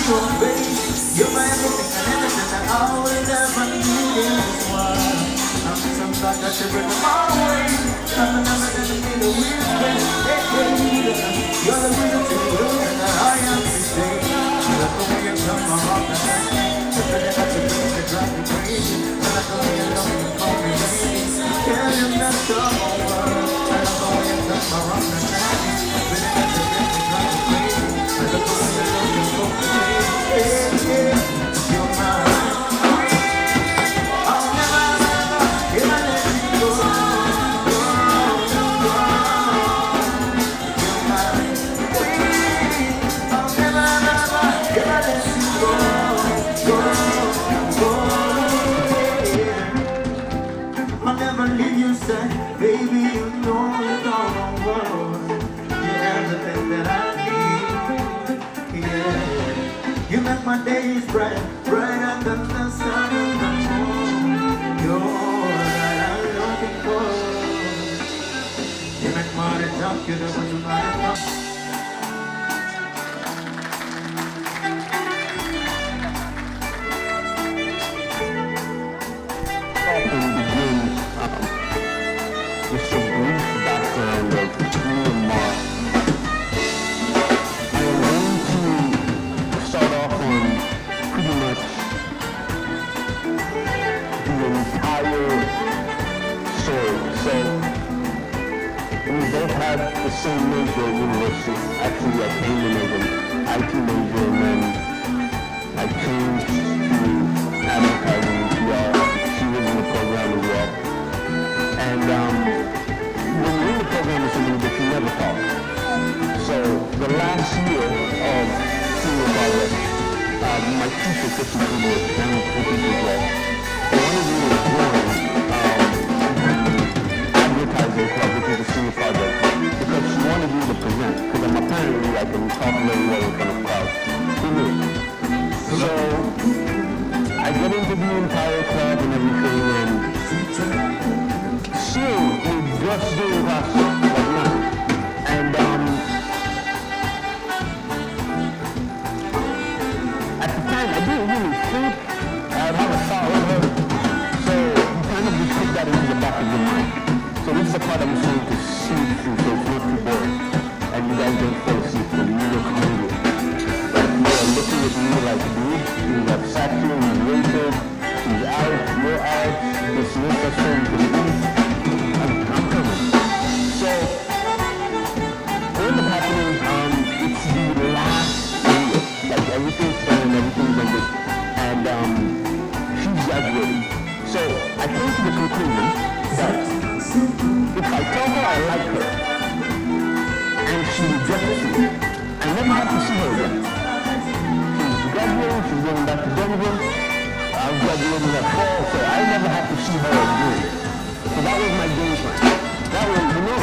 your face. You're my everything and anything that I will ever need in this world. I'm somebody that you bring my way. I'm never gonna need a weird friend. You're the reason to lose and I am today. You love the way you come my heart and the feeling that you bring me drive me crazy. I love the way you love me, call me baby. Tell you not the whole world. I love the way you come my heart and the feeling that you bring me drive me crazy. I love the way you love me, call me baby. You're my queen. I'll never, ever let you go. Baby, you know it's all the world. You're everything that I need. Yeah, you make my days bright, brighter than the sun and the moon. You're all that I'm looking for. You make my day dark, you're the one who light up. Just a brief background of me and Mark. We're going to start off on pretty much the entire story. So, we both had the same major at university. Actually, I came in as an IT major and then I changed to advertising and PR. She was in the program as well. And when you're in the program with somebody that you never talk. So the last year of senior project, my teacher, Christy Cooper, and the teacher as well, they wanted me to join advertising club, which is a senior project, because she wanted me to present, because I'm apparently I can talk very well in front of crowds. Who knew? So I get into the entire club and everything, and soon we just doing classes like now. And at the time I didn't really think I'd have a thought with her. So you kind of just put that into the back of your mind. So this is the part I'm trying to see through so it's not too boring. And you guys don't fall asleep when you look hungry. But you are looking at me like, dude, you have sat here, you waited, she's out, you're out, this is a thing to eat. I'm coming. So, what ended up happening, it's the last year. Like, everything's done, everything's ended. And, she's graduating. So, I came to the conclusion that if I tell her I like her, and she rejects me, I never have to see her again. She's graduating, she's going back to Denver. I'm graduating that fall, so I never have to see her again. So that was my game plan. That was, you know,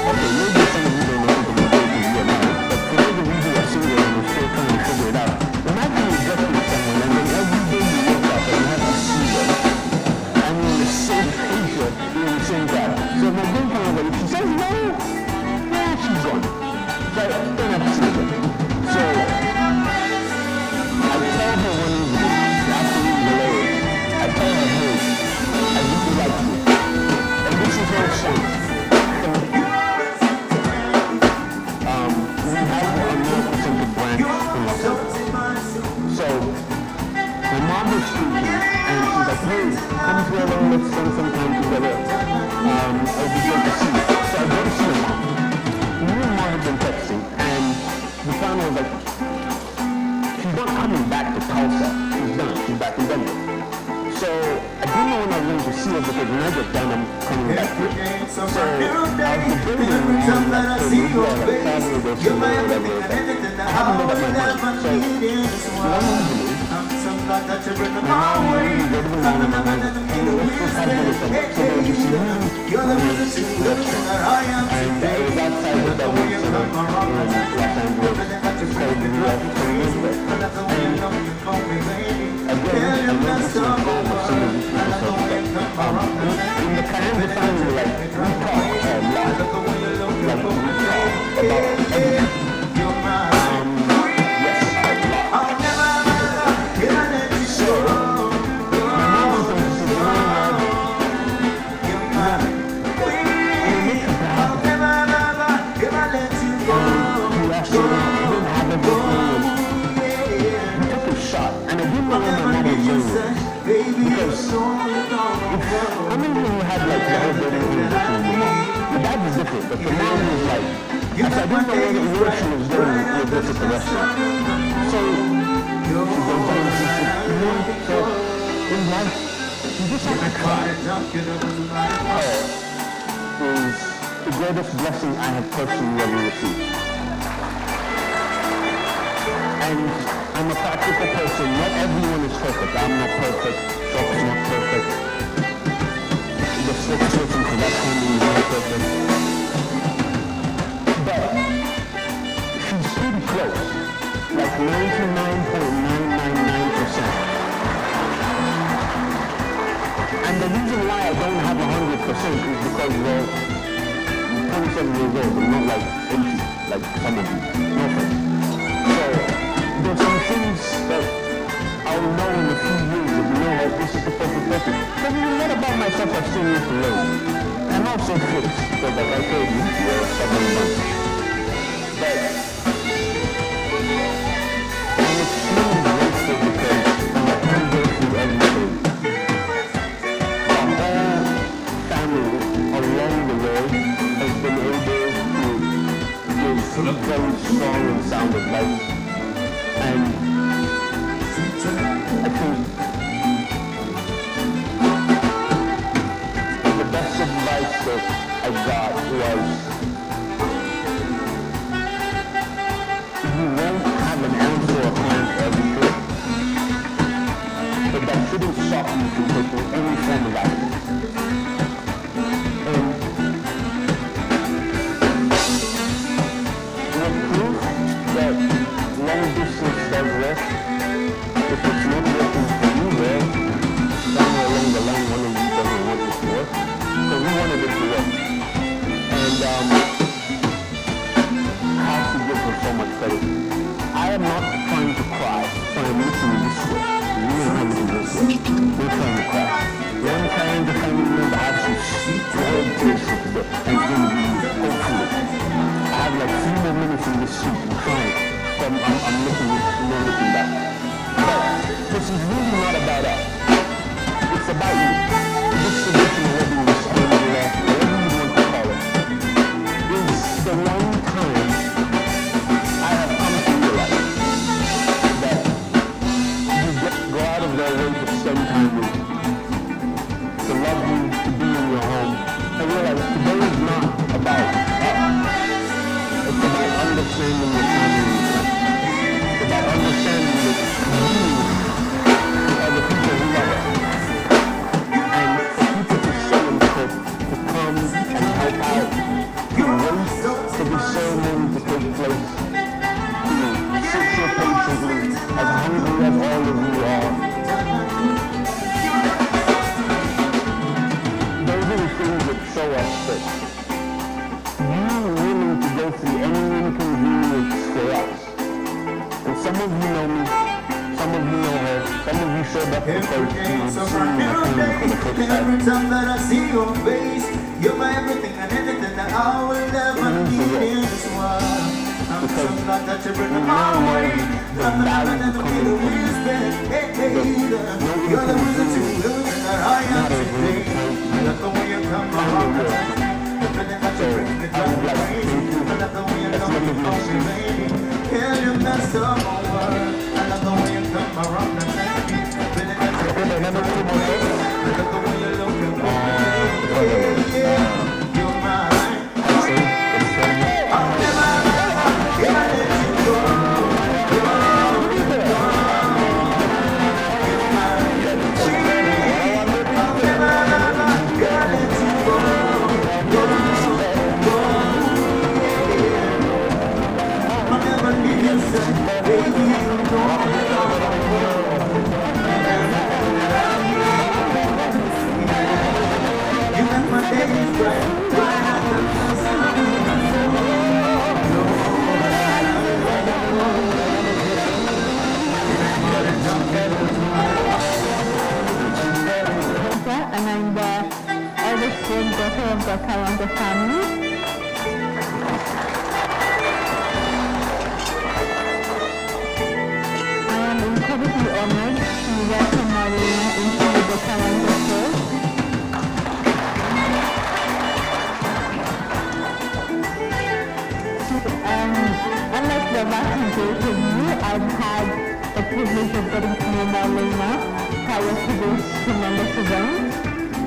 okay, maybe some of you don't know what the mistake is yet now, but for those of you who are single and are still trying to figure it out, imagine rejecting someone and then every day you wake up and you have to see them. And you're in the same picture, you're in the same class. So my game plan was like, if she says no, she's gone. So I don't have to see her. So I tell her one evening, after we were late, I tell her, hey, I really like you. And this is what I'm saying. We have a Miracle Center branch in Los Angeles. So, my mom was speaking, and she's like, hey, come to LA, let's spend some time together. It'll be great to see you. So I go to see her mom. Me and mom have been texting, and the plan was like, she's not coming back to Tulsa. She's done. She's back in Denver. So I didn't know when I was going to see her because when I get done, I'm coming back here. So I was debating on that maybe on a Saturday or Sunday or whatever. I haven't made up my mind. So one evening, my mom wanted me to go to the mall and I'm like, hey, let's go have dinner somewhere. So there was this huge restaurant. And it was outside the Dublin Center in Los Angeles. It's called the New York Center. And again, I went to some goal of some of these people. So in the Canadian family, like, we talk a lot. Like, we talk about everything. Yes, a lot. the mom was like, I said, I didn't know where she was going with this at the restaurant. So, she goes down and she said, so, in life, you just have to try. Is the greatest blessing I have personally ever received. And I'm a practical person. Not everyone is perfect. I'm not perfect. Shop's not perfect. The six person for that family is not perfect. But she's pretty close. Like 99.999%. And the reason why I don't have 100% is because, well, I'm 27 years old. I'm not like 80, like some of you. No offense. So, there's some things that I'll know in a few years that you know like this is the perfect person. Because it's not about myself, I've seen this alone. I'm also fixed, because like I told you, you're a stubborn bunch. But I'm extremely grateful because I can't go through everything. The whole family along the way has been able to give very strong and sound advice. And I think the best advice that I got was, you won't have an answer or plan for everything, but that shouldn't stop you from taking any form of action. And the proof that long distance does work, if it's not working for you, well, somewhere along the line one of you doesn't want it to work, because we wanted it to work. And I have to give her so much credit. I am not trying to cry, so I'm looking this way. You don't have to do this way. We're trying to cry. When I'm trying to find a I have to see the whole place and then hopefully. I have like 3 more minutes in this seat and crying. So I'm looking back. But this is really not about us. It's about you. This tradition of living this whatever you want to call it, is the one time I have come to realize that you go out of their way to spend time with you, to love you, to be in your home. I realize today is not about us. It's about understanding your family and friends. It's about understanding that you are the people who love us. And for people to show themselves to come and help out, to wait for the ceremony to take place, to sit here patiently, as hungry as all of you are. Those are the things that show us that you're willing to go through any inconvenience for us. And some of you know me, some of you know her, some of you showed up the first time, seeing my family for the first time. Every time that I see your face, you're my everything and anything that I will ever need in this world. I'm so glad that you bring my way. I'm the middle is been. You're the reason to lose that I am today. I love the way you come around the time. Everything that you bring me down the way. I love the way you love me, oh baby. Yeah, you're the best of my world. I love the way you come around the time. Everything that you bring me down the way. I love the way you look at me. Yeah, you're mine. I'll never let you go. And I'm the eldest granddaughter of the Kalanga family. I am incredibly honored to welcome Marina into the Kalanga show. getting to know Marlena prior to this tremendous event,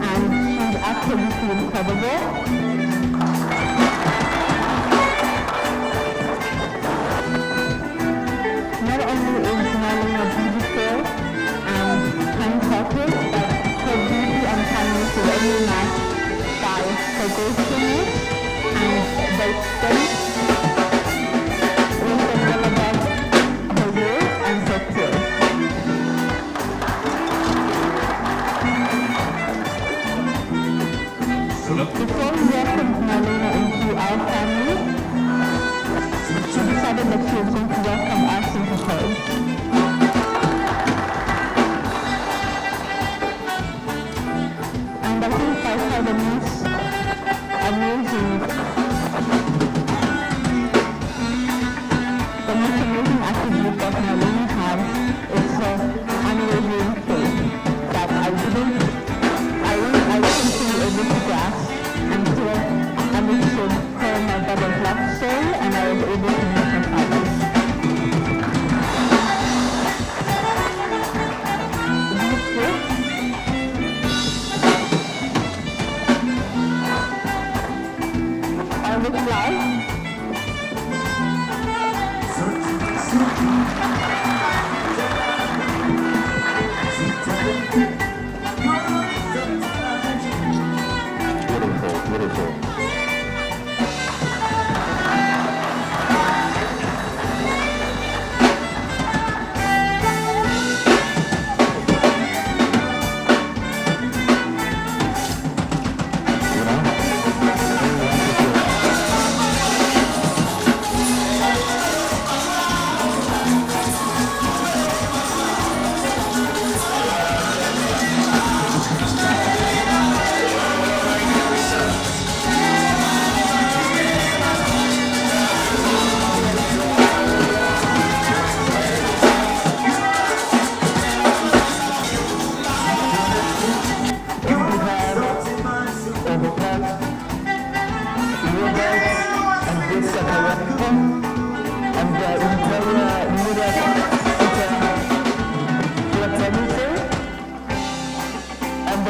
and she's absolutely incredible. Not only is Marlena beautiful and kind-hearted, but her beauty and kindness is only matched by her gracefulness and the extent with the well above her years and her skills. Before we welcomed Marlena into our family, she decided that she was going to welcome us into hers. And I think by far the most amazing attribute that Marlena has is her unwavering faith that I wasn't fully able to grasp until I understood her and my brother's love story, and I was able to meet her father. Are we live? Beautiful.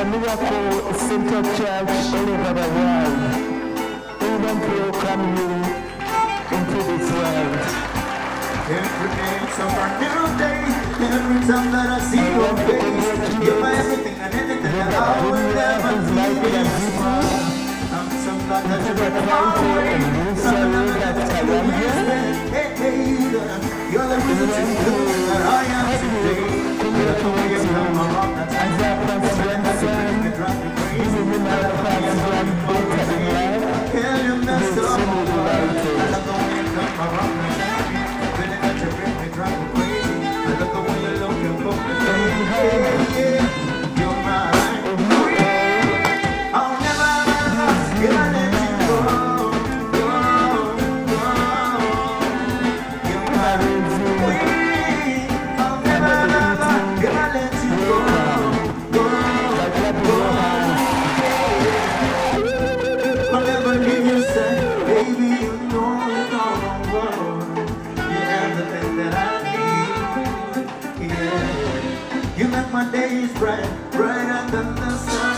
Miracle Center Church all over the world. We want to welcome you into this world. Every day it's a brand new day. Every time that I see your face, you're my everything and anything that I will ever need. I'm so glad that you're right around me. You're the reason to do that I am today. You're the way you come around that time. My day is bright, brighter than the sun.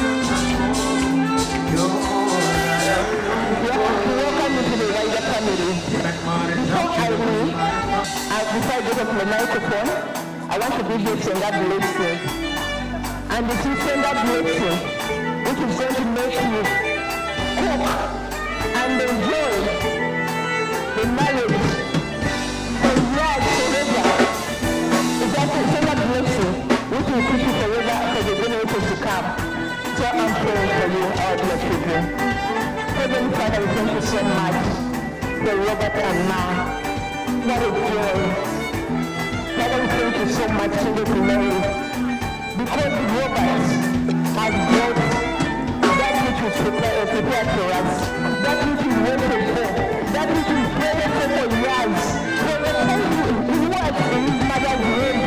Welcome to the Rider family. Before I get up the microphone, I want to give you a that blessing. And it is that blessing which is going to make you cook and enjoy the marriage for years forever. Is that that blessing which will keep you forever for the generations to come. So I'm praying for you, all your children. Heavenly Father, we thank you so much for Robert and Ma. What a joy. Father, we thank you so much for the glory. Because Robert has brought that which was prepared for us, that which we waited for, that which we prayed for years. For the time he was in his mother's womb,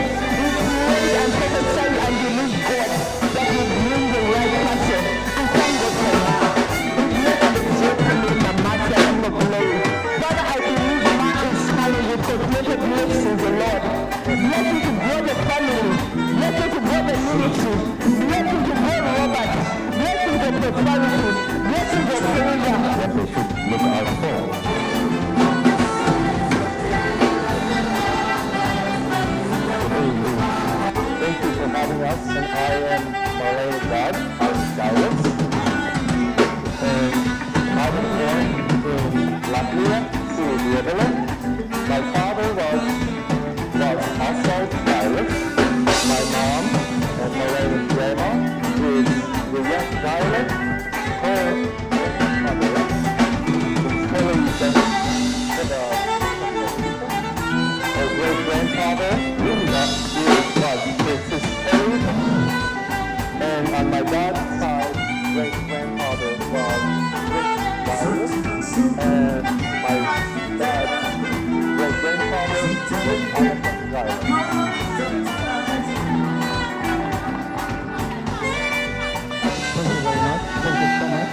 and prophesy and believe God that will bring the right person. And thank God for now. It's not an exalted in the matter and the glory. Father, I believe Ma is smiling with cosmetic blessings, the Lord. Bless you to grow the family unity, blessings of Brother Robert, blessings of prosperity, blessings of favor. What they should look out for. Thank you for having us, and I am Marlene God, out of Dallas. And I was born in Latvia, Netherlands. My father was also Dallas. My mom and Marlene's grandma is the West Violet. Her mother is Hillary Benson. Her great-grandfather was Francis Perry. And on my dad's side, great-grandfather was Rick Violet. And my dad's great-grandfather was Jonathan Violet. Thank you very much. Thank you so much.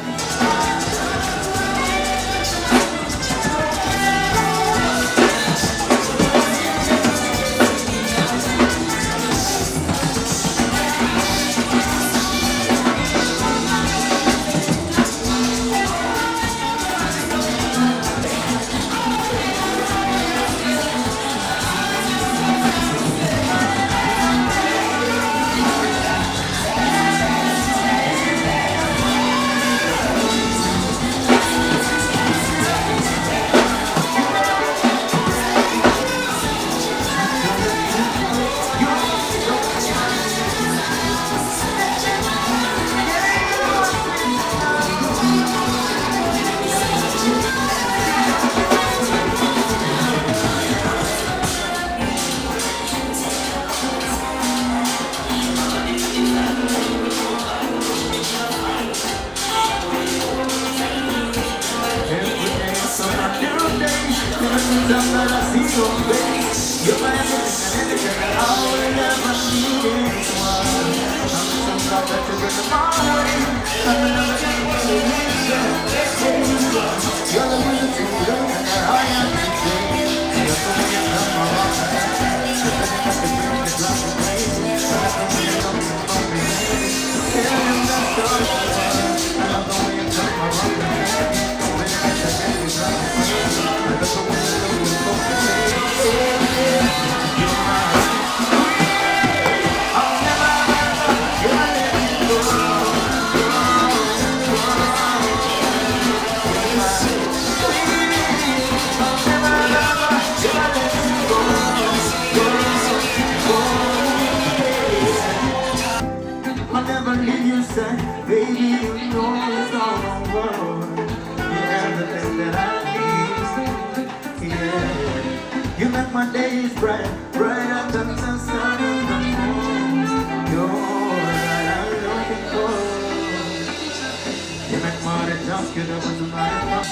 Baby, you know it's all over. You're everything that I need. Yeah. You make my days bright, brighter than the sun and the moon. You're all that I'm looking for. You make my day just get up with my heart.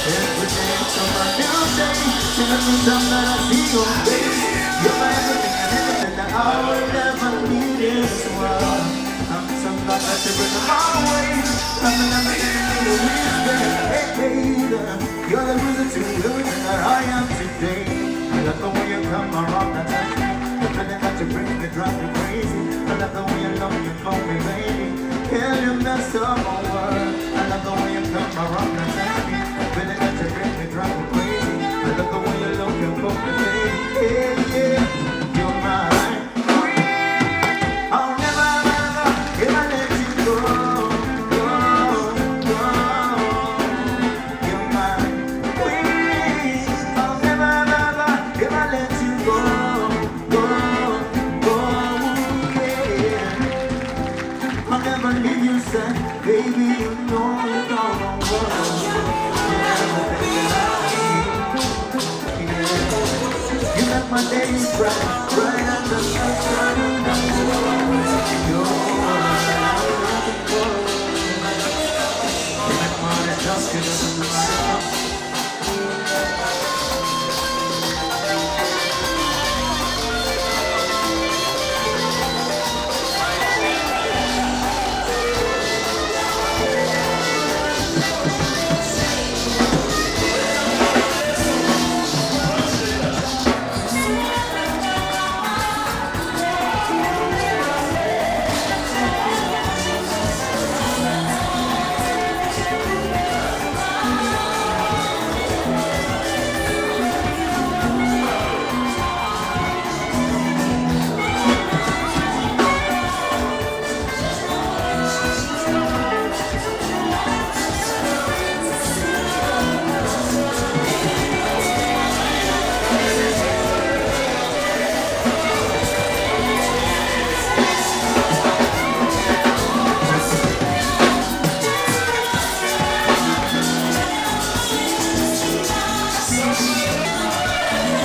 Every day it's a brand new day. In the meantime that I see your face, you're my everything and anything that I will ever need in this world. I'm somebody that you bring my way. I'm never gonna need a reason. Hey, hey, you're the reason to everything that I am today. I love the way you come around and touch me. The feeling that you bring me drive me crazy. I love the way you love me, call me baby. Can you mess up my world? I love the way you come around and touch me. Feeling that you bring me drive me crazy. I love the way you look and call me baby. Yeah, yeah, you're my queen. I'll never, ever, ever let you go, go, go. You're my queen. I'll never, ever, ever let you go, go, go. Yeah. I'll never leave you sad, baby. You know it's all the world. You make my days bright, bright and the sun shining down. You're you make my days just get bright.